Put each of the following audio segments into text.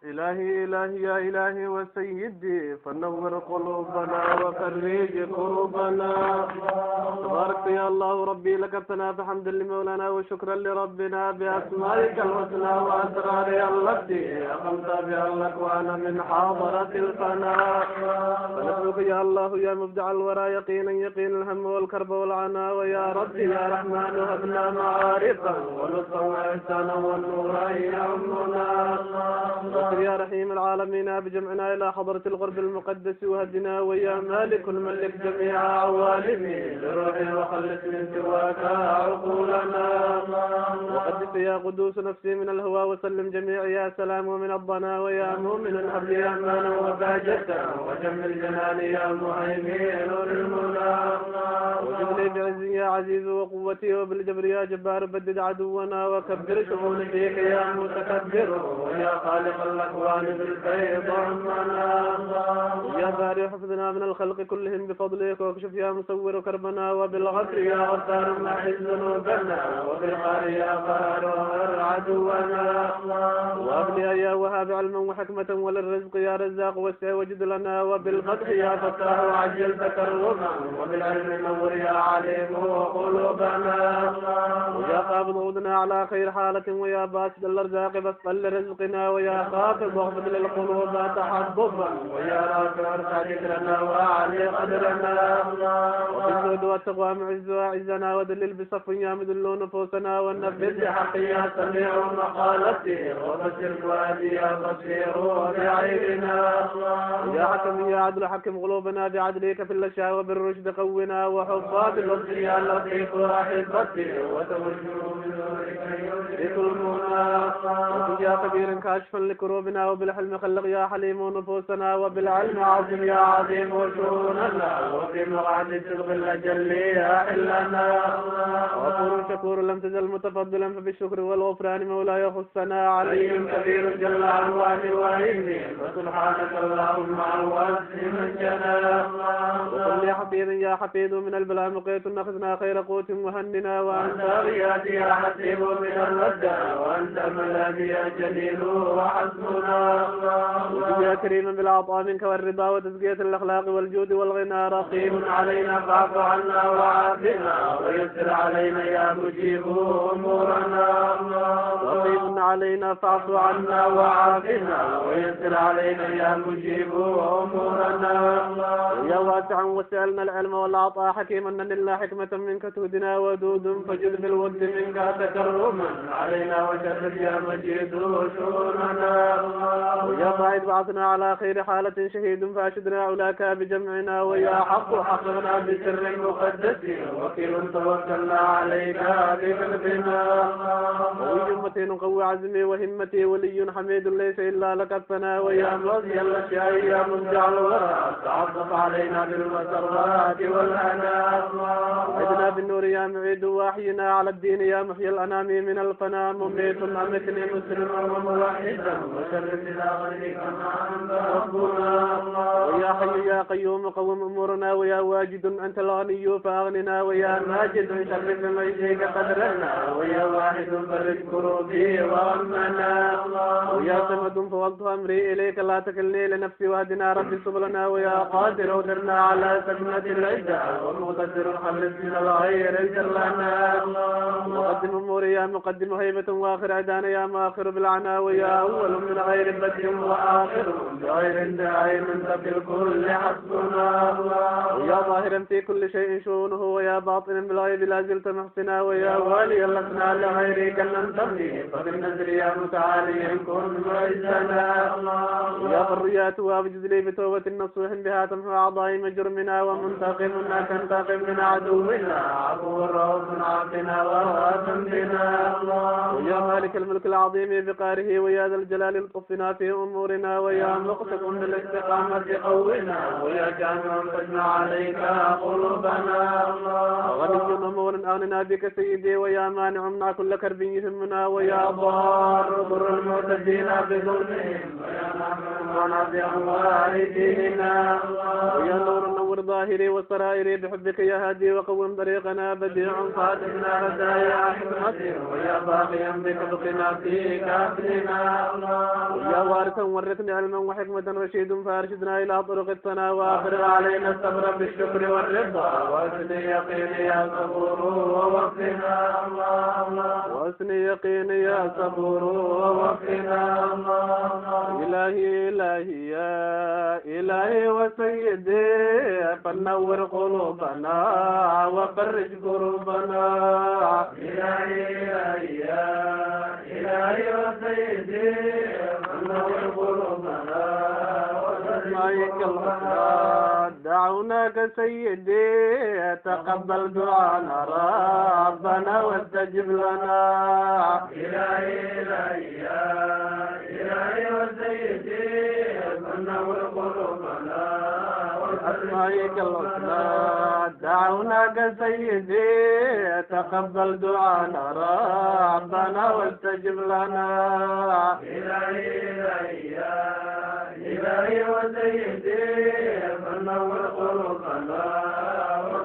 إلهي إلهي يا إلهي وسيدي فنور قلوبنا وفرج كروبنا. تبارك يا الله ربي لك الثناء فحمدا لمولانا وشكرا لربنا بأسمائك الحسنى وأسرارها التي أقمت بها الأكوان من حاضرة الفناء. فنسألك يا الله يا مبدع الورى يقينا يقين الهم والكرب والعناء. ويا ربي يا رحمن هبنا معارفا ولطفا وإحسانا والنور يعمنا. يا رحيم العالمين بجمعنا إلى حضرة الغرب المقدس وهدنا. ويا مالك الملك جميع عوالمي لروحي وخلص من سواك عقولنا. وقدس يا قدوس نفسي من الهوى وسلم جميع يا سلام ومن الضنا. ويا مؤمن هب لي أمانا وبهجة وجمل جناني يا مهيمن المنى. وجد لي بعز يا عزيز وقوتي وبالجبر يا جبار بدد عدونا. وكبر شؤون فيك يا متكبر ويا خالق الأكوان بالفيض عمنا. يا بارئ حفظنا من الخلق كلهم بفضلك واكشف يا مسور كربنا. وبالغفر يا غفار محل ذنوبنا وبالقهر يا قهر عدونا. وابلي يا وهاب علما وحكمة وللرزق يا رزاق وسع وجد لنا. وبالفتح يا فتاح عجل تكرما وبالعلم نور يا عليم قلوبنا. ويا قابض عودنا على خير حالة ويا باسد الارزاق فاسقل رزقنا. ويا خافض واغفر للقلوب تحببا ويا رافع ارفع ذكرنا واعلي قدرنا. وبالزهد والتقوى معز واعزنا ودلل بصف يا مدل نفوسنا. والنفذ بحق يا سميع مقالتي وبشر فؤادي يا بصير بعيننا. يا حكم يا عدل حكم قلوبنا بعدلك في الاشياء وبالرشد قونا. وحفاظ اللطف يا لطيف احبتي وتوجه من نورك يدرك المنى. يا كبير كاشفا لكروبنا وبالحلم خلق يا حليم نفوسنا. وبالعلم عظيم يا عظيم شؤوننا. وبمقعد صدق الاجل يا حلنا. غفور شكور لم تزل متفضلا فبالشكر والغفران مولاي خصنا. علي كبير جل عن وعد وعلمي وسبحانك اللهم عن وعد من جنى. وصل يا حفيظ يا حفيظ من البلاء مقيت نخذنا خير قوت وهننا. وانت غياثي يا حسيب من الردى وانت ملاذي يا جليل وحسبنا. يا كريما بالعطاء منك والرضا وتزكية الأخلاق والجود والغنى. رقيب علينا فاعف عنا وعافنا ويسر علينا يا مجيب أمورنا. رقيب علينا فاعف عنا وعافنا ويسر علينا يا مجيب أمورنا. يا واسعا وسألنا العلم والعطاء حكيما لله حكمة منك تهدنا. ودود فجد بالود منك تكرما علينا وشرف يا مجيد شؤوننا. ويا قائد بعثنا على خير حالة شهيد فاشدنا علاك بجمعنا. ويا حق حقنا بسر مقدس وكيل توكلنا عليك بقلبنا. ووي متين قوي عزمي وهمتي ولي حميد ليس إلا لك الثناء. ويا مرضي الأشياء يا مبدع الورى تعطف علينا بالمسرات والهنا. وعدنا بالنور يا معيد واحينا على الدين يا محيي الأنام من الفنا. مميت أمتني مسلما وموحدا وشرف إلى غيرك ما أنت ربنا. ويا حي يا قيوم قوم أمورنا. ويا واجد أنت الغني فأغننا. ويا ماجد شرف مجدك قدرنا. ويا واحد فرج كروبي وغمنا. ويا صمد فوضت أمري إليك لا تكلني لنفسي واهدنا ربي سبلنا. ويا قادر أودرنا على سكنة العزة ومقدر خلص من الغير اجر لنا. مقدم أموري يا مقدم هيبة وآخر عدانا يا مآخر بالعنا. ويا أول من غير بدء وآخر بغير داعي من في الكل حسبنا. ويا ظاهرا في كل شيء شؤونه. ويا باطنا بالغيب لا زلت محسنا. ويا واليا لسنا لغيرك لم تبني فبالنذر يا متعالي كن معزنا. ويا حريات وابجز لي بتوبة نصوح بها تمحو أعضاء مجرمنا. ومنتقمنا تنتقم من عدونا. عفو رؤوف عافنا وراء بنا. ويا مالك الملك العظيم بقاره. ويا ذا الجلال الطفنا في أمورنا. ويا مقسط بالاستقامة قونا. ويا جامع فاجمع عليك قلوبنا. غني أمور أغننا بك سيدي. ويا مانع منع كل كرب يهمنا. ويا ضار ضر المعتدين بظلمهم. ويا نحن معنا بأموال ديننا. ويا نور ونور ظاهري وسرائري بحبك يا هادي وقوم طريقنا بديع صادقنا بدايا حكمتي ويا باقيا بكبقنا فيك أبلنا يا وارثا ورثني علما وحكمة رشيد فارشدنا إلى طرق الثناء وأفرغ علينا الصبر بالشكر والرضا واسني يقيني يا صبور ووفنا واسني يقيني يا صبور ووفنا إلهي إلهي يا إلهي وسيدي فنور قلوبنا وفرج كروبنا إلهي إلهي يا إلهي وسيدي فنور قلوبنا وفرج كروبنا دعوناك سيدي تقبل دعانا ربنا واستجب لنا إلهي إلهي يا إلهي وسيدي فنور قلوبنا أسمائك الحسنى دعوناك سيدي تقبل دعانا ربنا واستجب لنا إلهي إلهي يا إلهي وسيدي فنور قلوبنا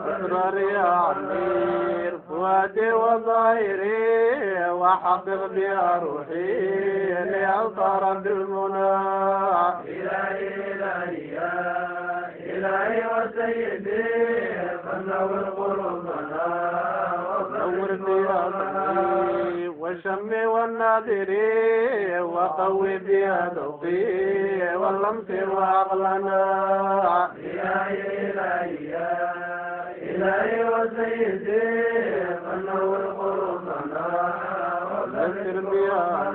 أسرار يا عمير فؤادي وظاهري وحقق بها روحي لأوصار بالمنى إلهي إلهي يا إلهي وسيدي فنور قلوبنا ونور بها قلبي والشم والناظري وقوي بها ذوقي واللمس وعقلنا إلهي إلهي يا إلهي وسيدي فنور قلوبنا ذكر بها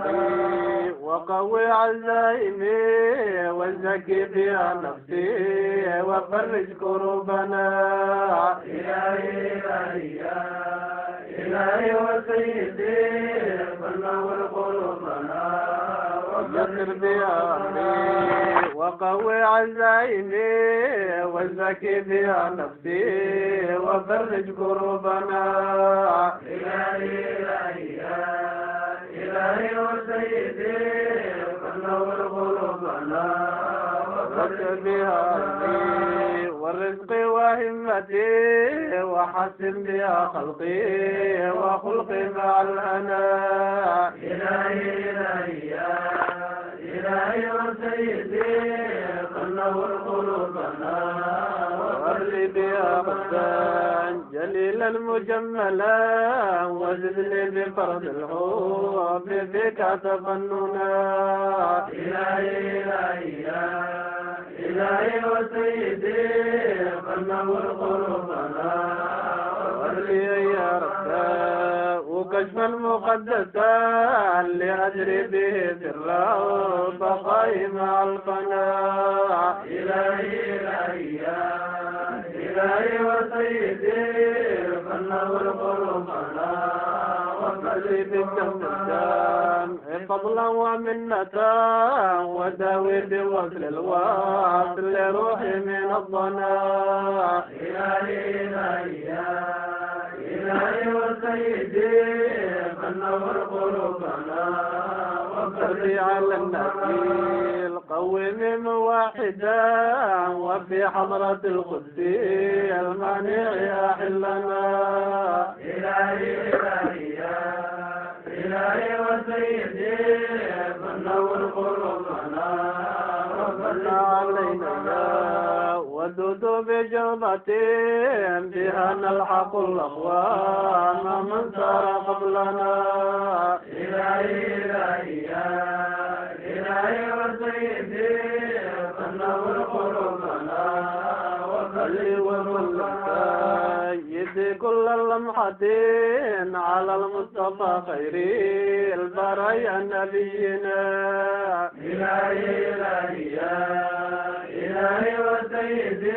وقوي عزائمي وزكي بها نفسي وفرج كروبنا إلهي إلهي يا إلهي وسيدي فنور قلوبنا وذكر بها وقوي عزائمي وزكي بها نفسي وفرج كروبنا إلهي إلهي يا إلهي وسيدي فنور قلوبنا وذكر بها والرزق وهمتي وحسن بها خلقي وخلقي مع الهنا إلهي إلهي يا إلهي وسيدي فنور قلوبنا وأرلي بها غدا جليلا مجملا وزدني بفرد الحب بك تفننا إلهي إلهي يا إلهي وسيدي فنور قلوبنا وأرلي يا ربنا وكشفا مقدسا لأجري به سرا بقائي مع الفناء إلهي إلهي يا إلهي وسيدي فنور قلوبنا وصلي بالتوبة فضلا ومنة وداوي بوصل الواصل لروحي من الضنا إلهي إلهي يا إلهي وسيدي فنور قلوبنا وفري على النبي قوم واحدا وفي حضرة القدس المانع أحلنا إلهي إلهي يا إلهي وسيدي فنور قلوبنا وفري علينا ودود بجوبة بها نلحق الأقوام من سار قبلنا إلهي إلهي يا إلهي وسيدي فنور قلوبنا وصلي وسلم سيدي كل اللمحة على المصطفى خير البرايا نبينا إلهي إلهي يا إلهي وسيدي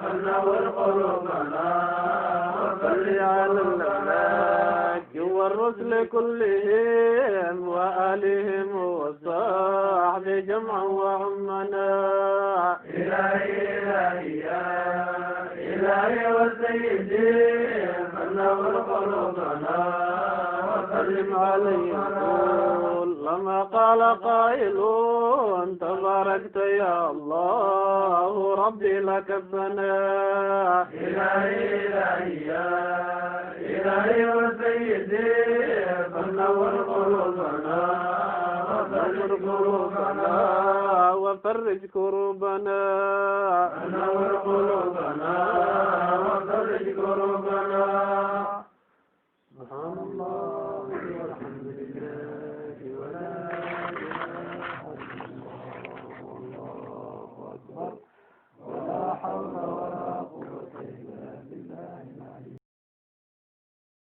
فنور قلوبنا وصلي على الملاك والرسل كلهم وآلهم والصحب جمعا وعمنا إلهي إلهي يا إلهي وسيدي فنور قلوبنا وسلم عليهم لما قال قائل تباركت يا الله ربي لك الثناء إلهي وسيدي فنور قلوبنا وفرج كروبنا نور قلوبنا وفرج كروبنا سبحان الله والحمد لله ولا إله إلا الله